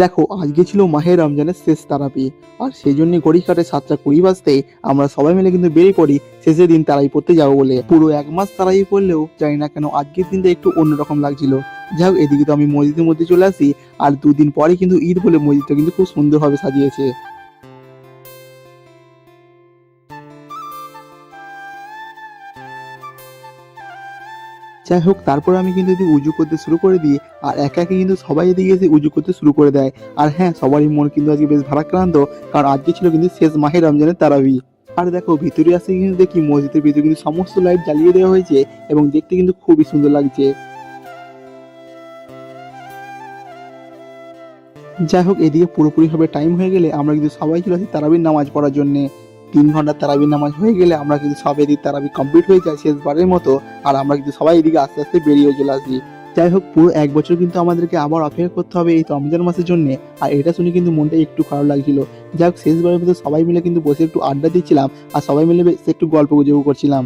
দেখো, আজকে ছিল মাহে রমজানের শেষ তারাবি। আর সেই জন্য ঘড়ি কাটে 7:20 বাজতেই আমরা সবাই মিলে কিন্তু বেরিয়ে পড়ি শেষের দিন তারাবি পড়তে যাবো বলে। পুরো 1 মাস তারাবি পড়লেও জানি না কেন আজকের দিনটা একটু অন্যরকম লাগছিল। যাই হোক, এদিকে তো আমি মসজিদের মধ্যে চলে আসি। আর 2 দিন পরে কিন্তু ঈদ বলে মসজিদটা কিন্তু খুব সুন্দরভাবে সাজিয়েছে। যাই হোক, তারপর আমি কিন্তু এদিকে উজু করতে শুরু করে দিই। আর একে একে কিন্তু সবাই এদিকে এসে উজু করতে শুরু করে দেয়। আর হ্যাঁ, সবারই মন কিন্তু আজকে বেশ ভারাক্রান্ত, কারণ আজকে ছিল কিন্তু শেষ মাহে রমজানের তারাবি। আর দেখো, ভিতরে আসে কিন্তু দেখি মসজিদের ভিতরে কিন্তু সমস্ত লাইট জ্বালিয়ে দেওয়া হয়েছে এবং দেখতে কিন্তু খুবই সুন্দর লাগছে। যাই হোক, এদিকে পুরোপুরিভাবে টাইম হয়ে গেলে আমরা কিন্তু সবাই চলে আসি তারাবির নামাজ পড়ার জন্য। 3 ঘন্টা তারাবির নামাজ হয়ে গেলে আমরা কিন্তু সব এদিকে তারাবি কমপ্লিট হয়ে যায় শেষবারের মতো। আর আমরা কিন্তু সবাই এদিকে আস্তে আস্তে বেরিয়ে চলে আসি। যাই হোক, পুরো 1 বছর কিন্তু আমাদেরকে আবার অপেক্ষা করতে হবে এই রমজান মাসের জন্য। আর এটা শুনে কিন্তু মনটা একটু খারাপ লাগছিল। যাই হোক, শেষবারের মতো সবাই মিলে কিন্তু বসে একটু আড্ডা দিচ্ছিলাম আর সবাই মিলে বেশ একটু গল্প গুজব করছিলাম।